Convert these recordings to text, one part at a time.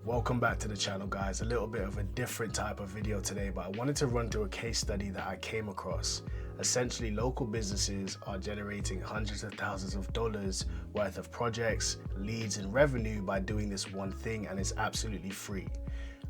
Welcome back to the channel, guys. A little bit of a different type of video today, but I wanted to run through a case study that I came across. Essentially, local businesses are generating hundreds of thousands of dollars worth of projects, leads, and revenue by doing this one thing, and it's absolutely free.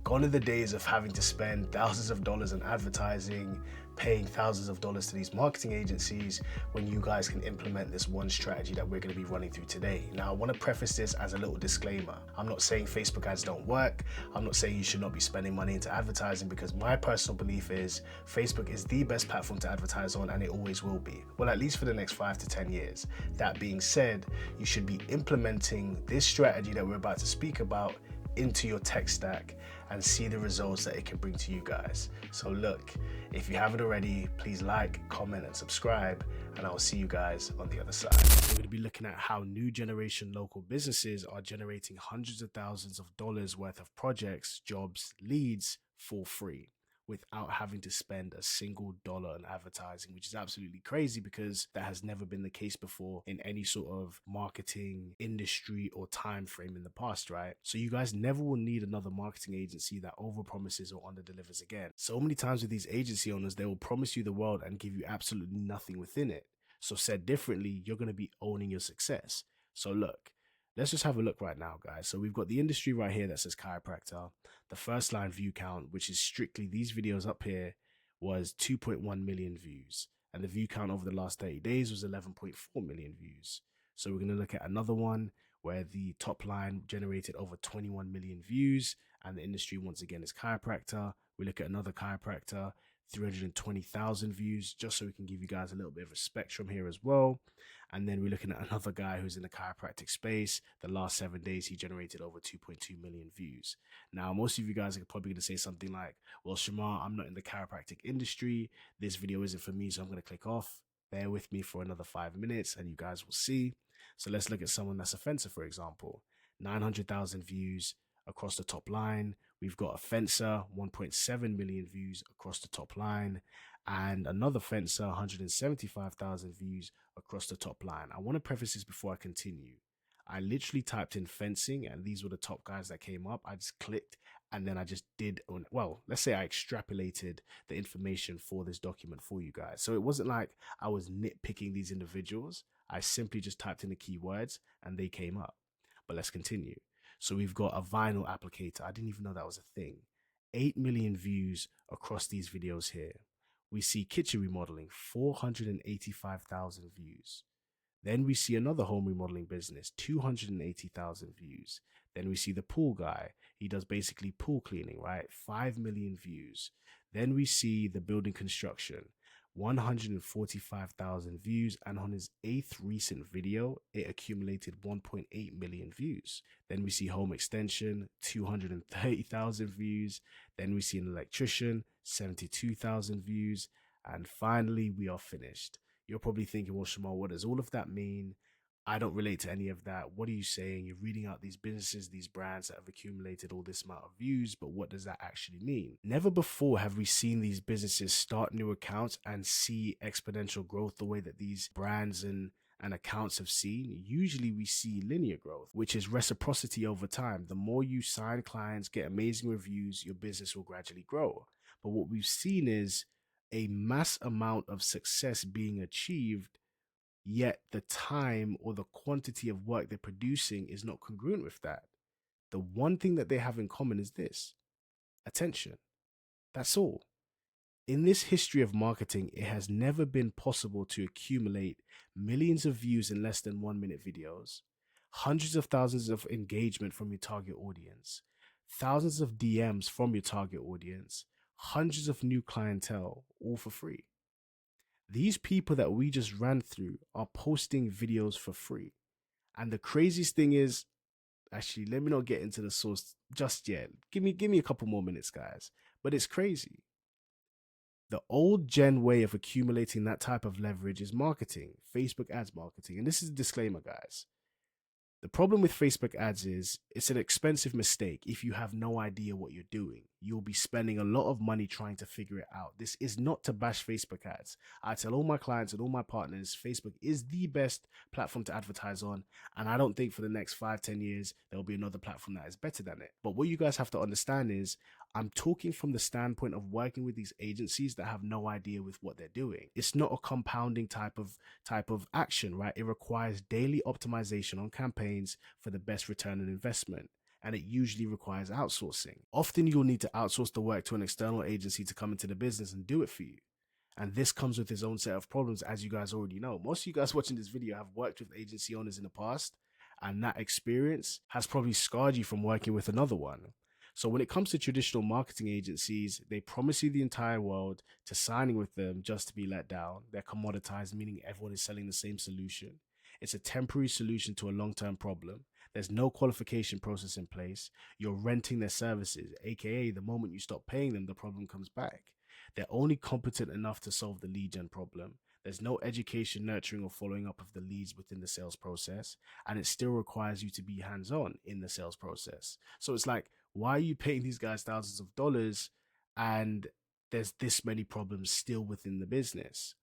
Gone are the days of having to spend thousands of dollars on advertising, paying thousands of dollars to these marketing agencies when you guys can implement this one strategy that we're going to be running through today. Now, I want to preface this as a little disclaimer. I'm not saying Facebook ads don't work. I'm not saying you should not be spending money into advertising, because my personal belief is Facebook is the best platform to advertise on, and it always will be. Well, at least for the next 5 to 10 years. That being said, you should be implementing this strategy that we're about to speak about into your tech stack and see the results that it can bring to you guys. So look, if you haven't already, please like, comment, and subscribe, and I'll see you guys on the other side. We're going to be looking at how new generation local businesses are generating hundreds of thousands of dollars worth of projects, jobs, leads for free, without having to spend a single dollar on advertising, which is absolutely crazy because that has never been the case before in any sort of marketing industry or time frame in the past, right? So you guys never will need another marketing agency that overpromises or underdelivers again. So many times with these agency owners, they will promise you the world and give you absolutely nothing within it. So said differently, you're going to be owning your success. So look, let's just have a look right now, guys. So we've got the industry right here that says chiropractor. The first line view count, which is strictly these videos up here, was 2.1 million views. And the view count over the last 30 days was 11.4 million views. So we're going to look at another one where the top line generated over 21 million views. And the industry, once again, is chiropractor. We look at another chiropractor, 320,000 views, just so we can give you guys a little bit of a spectrum here as well. And then we're looking at another guy who's in the chiropractic space. The last 7 days, he generated over 2.2 million views. Now, most of you guys are probably going to say something like, well, Shamar, I'm not in the chiropractic industry. This video isn't for me, so I'm going to click off. Bear with me for another 5 minutes and you guys will see. So let's look at someone that's a fencer, for example. 900,000 views across the top line. We've got a fencer, 1.7 million views across the top line, and another fencer, 175,000 views across the top line. I want to preface this before I continue. I literally typed in fencing and these were the top guys that came up. I just clicked and then I just did, well, let's say I extrapolated the information for this document for you guys. So it wasn't like I was nitpicking these individuals. I simply just typed in the keywords and they came up. But let's continue. So we've got a vinyl applicator. I didn't even know that was a thing. 8 million views across these videos here. We see kitchen remodeling, 485,000 views. Then we see another home remodeling business, 280,000 views. Then we see the pool guy. He does basically pool cleaning, right? 5 million views. Then we see the building construction, 145,000 views, and on his 8th recent video, it accumulated 1.8 million views. Then we see home extension, 230,000 views. Then we see an electrician, 72,000 views. And finally, we are finished. You're probably thinking, well, Shamal, what does all of that mean? I don't relate to any of that. What are you saying? You're reading out these businesses, these brands that have accumulated all this amount of views, but what does that actually mean? Never before have we seen these businesses start new accounts and see exponential growth the way that these brands and accounts have seen. Usually we see linear growth, which is reciprocity over time. The more you sign clients, get amazing reviews, your business will gradually grow. But what we've seen is a mass amount of success being achieved, yet the time or the quantity of work they're producing is not congruent with that. The one thing that they have in common is this: attention. That's all. In this history of marketing, it has never been possible to accumulate millions of views in less than 1 minute videos, hundreds of thousands of engagement from your target audience, thousands of DMs from your target audience, hundreds of new clientele, all for free. These people that we just ran through are posting videos for free. And the craziest thing is, actually, let me not get into the source just yet. Give me a couple more minutes, guys. But it's crazy. The old gen way of accumulating that type of leverage is marketing, Facebook ads marketing. And this is a disclaimer, guys. The problem with Facebook ads is it's an expensive mistake if you have no idea what you're doing. you'll be spending a lot of money trying to figure it out. This is not to bash Facebook ads. I tell all my clients and all my partners, Facebook is the best platform to advertise on. And I don't think for the next 5-10 years, there'll be another platform that is better than it. But what you guys have to understand is I'm talking from the standpoint of working with these agencies that have no idea with what they're doing. It's not a compounding type of action, right? It requires daily optimization on campaigns for the best return on investment. And it usually requires outsourcing. Often you'll need to outsource the work to an external agency to come into the business and do it for you. And this comes with its own set of problems, as you guys already know. Most of you guys watching this video have worked with agency owners in the past, and that experience has probably scarred you from working with another one. So when it comes to traditional marketing agencies, they promise you the entire world to signing with them just to be let down. They're commoditized, meaning everyone is selling the same solution. It's a temporary solution to a long-term problem. There's no qualification process in place. You're renting their services, aka the moment you stop paying them, the problem comes back. They're only competent enough to solve the lead gen problem. There's no education, nurturing, or following up of the leads within the sales process, and it still requires you to be hands-on in the sales process. So it's like, why are you paying these guys thousands of dollars and there's this many problems still within the business?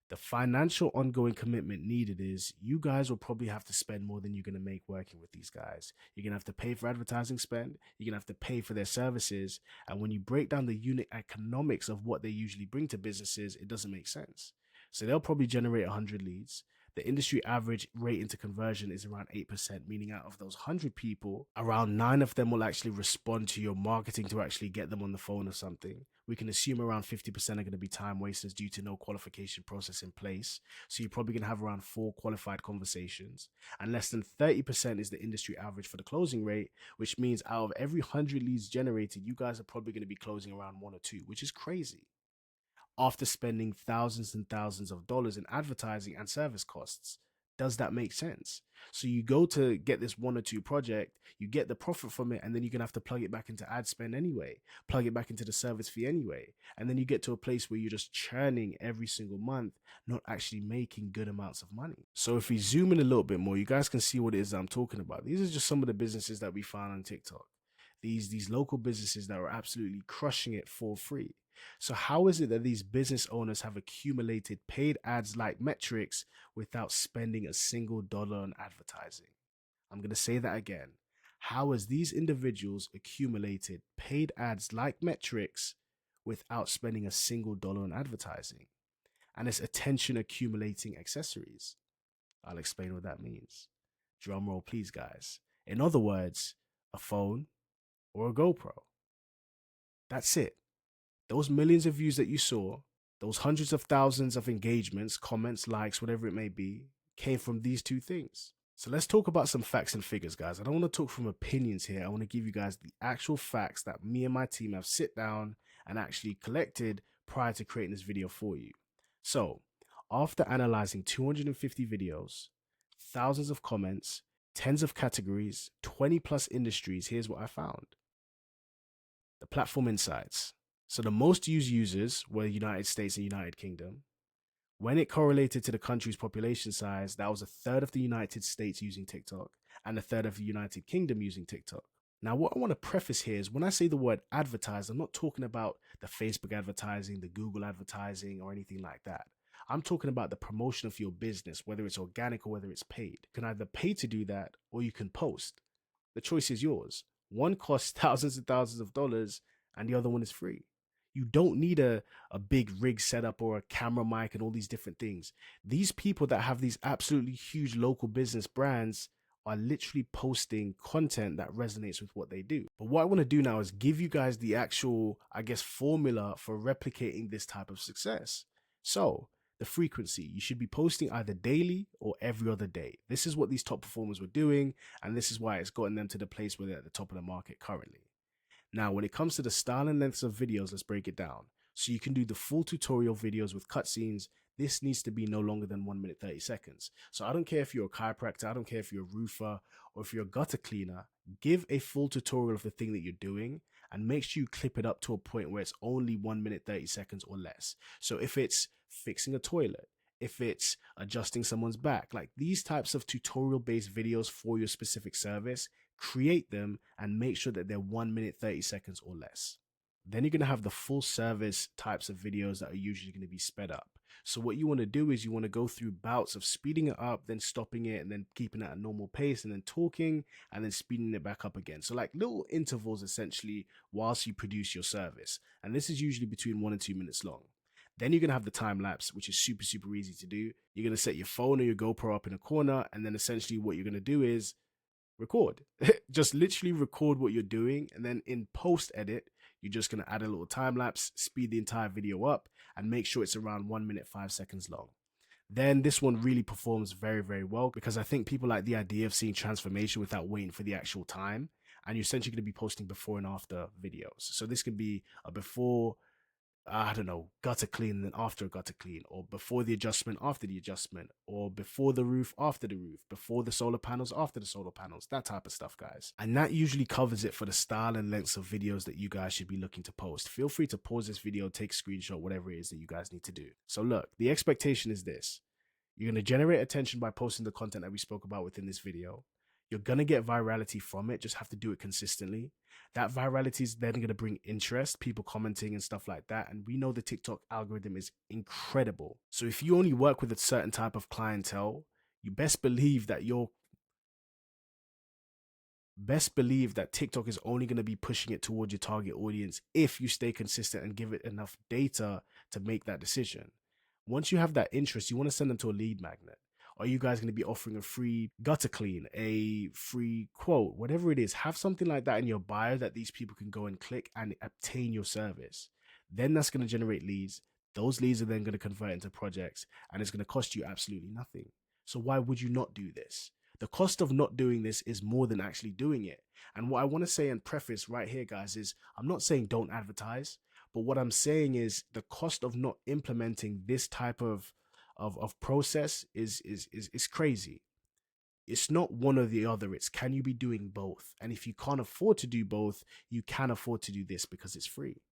The financial ongoing commitment needed is you guys will probably have to spend more than you're going to make working with these guys. You're going to have to pay for advertising spend. You're going to have to pay for their services. And when you break down the unit economics of what they usually bring to businesses, it doesn't make sense. So they'll probably generate 100 leads. The industry average rate into conversion is around 8%, meaning out of those 100 people, around 9 of them will actually respond to your marketing to actually get them on the phone or something. We can assume around 50% are going to be time wasters due to no qualification process in place. So you're probably going to have around 4 qualified conversations. And less than 30% is the industry average for the closing rate, which means out of every 100 leads generated, you guys are probably going to be closing around 1 or 2, which is crazy, after spending thousands and thousands of dollars in advertising and service costs. Does that make sense? So you go to get this 1 or 2 project, you get the profit from it, and then you're gonna have to plug it back into ad spend anyway, plug it back into the service fee anyway. And then you get to a place where you're just churning every single month, not actually making good amounts of money. So if we zoom in a little bit more, you guys can see what it is that I'm talking about. These are just some of the businesses that we found on TikTok. These local businesses that are absolutely crushing it for free. So how is it that these business owners have accumulated paid ads like metrics without spending a single dollar on advertising? I'm going to say that again. How has these individuals accumulated paid ads like metrics without spending a single dollar on advertising? And it's attention accumulating accessories. I'll explain what that means. Drum roll, please, guys. In other words, a phone or a GoPro. That's it. Those millions of views that you saw, those hundreds of thousands of engagements, comments, likes, whatever it may be, came from these 2 things. So let's talk about some facts and figures, guys. I don't want to talk from opinions here. I want to give you guys the actual facts that me and my team have sit down and actually collected prior to creating this video for you. So after analyzing 250 videos, thousands of comments, tens of categories, 20 plus industries, here's what I found. The platform insights. So the most used users were United States and United Kingdom. When it correlated to the country's population size, that was a third of the United States using TikTok and a third of the United Kingdom using TikTok. Now, what I want to preface here is when I say the word advertise, I'm not talking about the Facebook advertising, the Google advertising, or anything like that. I'm talking about the promotion of your business, whether it's organic or whether it's paid. You can either pay to do that or you can post. The choice is yours. One costs thousands and thousands of dollars and the other one is free. You don't need a big rig setup or a camera mic and all these different things. These people that have these absolutely huge local business brands are literally posting content that resonates with what they do. But what I want to do now is give you guys the actual, formula for replicating this type of success. So the frequency, you should be posting either daily or every other day. This is what these top performers were doing, and this is why it's gotten them to the place where they're at the top of the market currently. Now, when it comes to the style and lengths of videos, let's break it down. So you can do the full tutorial videos with cutscenes. This needs to be no longer than 1 minute 30 seconds. So I don't care if you're a chiropractor, I don't care if you're a roofer or if you're a gutter cleaner, give a full tutorial of the thing that you're doing and make sure you clip it up to a point where it's only 1 minute 30 seconds or less. So if it's fixing a toilet, if it's adjusting someone's back, like these types of tutorial based videos for your specific service, create them, and make sure that they're 1 minute 30 seconds or less. Then you're going to have the full service types of videos that are usually going to be sped up. So what you want to do is you want to go through bouts of speeding it up, then stopping it, and then keeping it at a normal pace, and then talking, and then speeding it back up again. So like little intervals essentially whilst you produce your service. And this is usually between 1 and 2 minutes long. Then you're going to have the time lapse, which is super, super easy to do. You're going to set your phone or your GoPro up in a corner, and then essentially what you're going to do is record. Just literally record what you're doing, and then in post edit, you're just going to add a little time lapse, speed the entire video up, and make sure it's around 1 minute 5 seconds long. Then this one really performs very, very well, because I think people like the idea of seeing transformation without waiting for the actual time. And you're essentially going to be posting before and after videos. So this could be a before, I don't know, gutter clean and then after a gutter clean, or before the adjustment, after the adjustment, or before the roof, after the roof, before the solar panels, after the solar panels, that type of stuff, guys. And that usually covers it for the style and lengths of videos that you guys should be looking to post. Feel free to pause this video, take a screenshot, whatever it is that you guys need to do. So look, the expectation is this. You're going to generate attention by posting the content that we spoke about within this video. You're going to get virality from it, just have to do it consistently. That virality is then going to bring interest, people commenting and stuff like that. And we know the TikTok algorithm is incredible. So if you only work with a certain type of clientele, you best believe that TikTok is only going to be pushing it towards your target audience if you stay consistent and give it enough data to make that decision. Once you have that interest, you want to send them to a lead magnet. Are you guys going to be offering a free gutter clean, a free quote, whatever it is? Have something like that in your bio that these people can go and click and obtain your service. Then that's going to generate leads. Those leads are then going to convert into projects, and it's going to cost you absolutely nothing. So why would you not do this? The cost of not doing this is more than actually doing it. And what I want to say and preface right here, guys, is I'm not saying don't advertise, but what I'm saying is the cost of not implementing this type of process is crazy. It's not one or the other. It's can you be doing both? And if you can't afford to do both, you can afford to do this because it's free.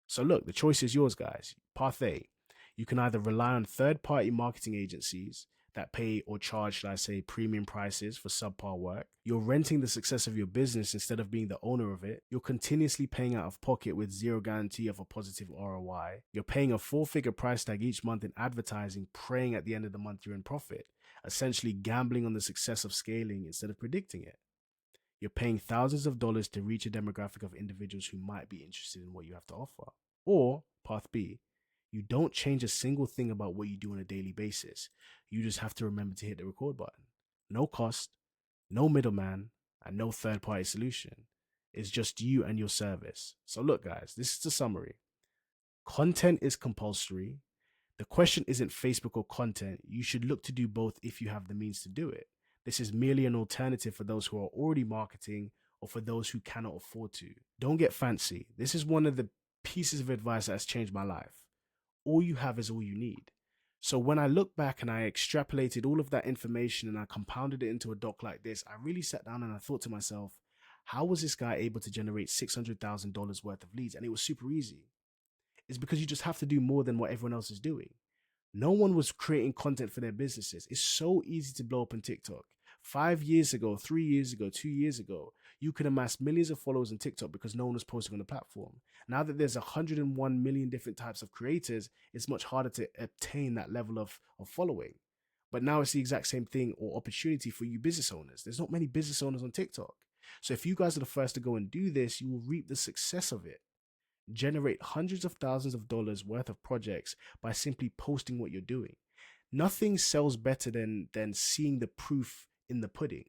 So look, the choice is yours, guys. Path A, you can either rely on third-party marketing agencies that pay or charge, should I say, premium prices for subpar work. You're renting the success of your business instead of being the owner of it. You're continuously paying out of pocket with zero guarantee of a positive ROI. You're paying a 4-figure price tag each month in advertising, praying at the end of the month you're in profit, essentially gambling on the success of scaling instead of predicting it. You're paying thousands of dollars to reach a demographic of individuals who might be interested in what you have to offer. Or path B, you don't change a single thing about what you do on a daily basis. You just have to remember to hit the record button. No cost, no middleman, and no third-party solution. It's just you and your service. So look, guys, this is the summary. Content is compulsory. The question isn't Facebook or content. You should look to do both if you have the means to do it. This is merely an alternative for those who are already marketing or for those who cannot afford to. Don't get fancy. This is one of the pieces of advice that has changed my life. All you have is all you need. So when I look back and I extrapolated all of that information and I compounded it into a doc like this, I really sat down and I thought to myself, how was this guy able to generate $600,000 worth of leads? And it was super easy. It's because you just have to do more than what everyone else is doing. No one was creating content for their businesses. It's so easy to blow up on TikTok. 5 years ago, 3 years ago, 2 years ago, you could amass millions of followers on TikTok because no one was posting on the platform. Now that there's 101 million different types of creators, it's much harder to obtain that level of following. But now it's the exact same thing or opportunity for you business owners. There's not many business owners on TikTok. So if you guys are the first to go and do this, you will reap the success of it. Generate hundreds of thousands of dollars worth of projects by simply posting what you're doing. Nothing sells better than seeing the proof in the pudding.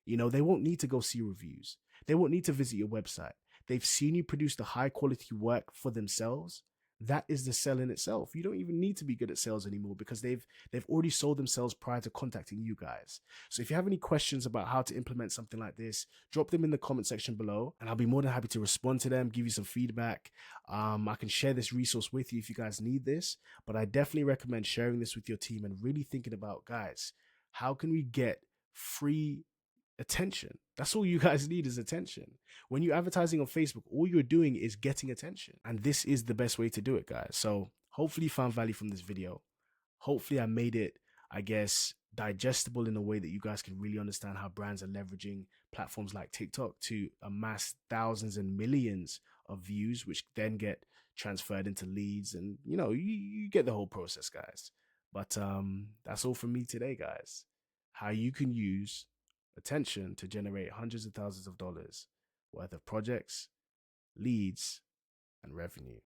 You know, they won't need to go see reviews. They won't need to visit your website. They've seen you produce the high quality work for themselves. That is the sell in itself. You don't even need to be good at sales anymore because they've already sold themselves prior to contacting you guys. So if you have any questions about how to implement something like this, drop them in the comment section below and I'll be more than happy to respond to them, give you some feedback. I can share this resource with you if you guys need this, but I definitely recommend sharing this with your team and really thinking about, guys, how can we get free attention? That's all you guys need is attention. When you're advertising on Facebook, all you're doing is getting attention. And this is the best way to do it, guys. So hopefully you found value from this video. Hopefully I made it, I guess, digestible in a way that you guys can really understand how brands are leveraging platforms like TikTok to amass thousands and millions of views, which then get transferred into leads. And you get the whole process, guys. But that's all from me today, guys. How you can use attention to generate hundreds of thousands of dollars worth of projects, leads, and revenue.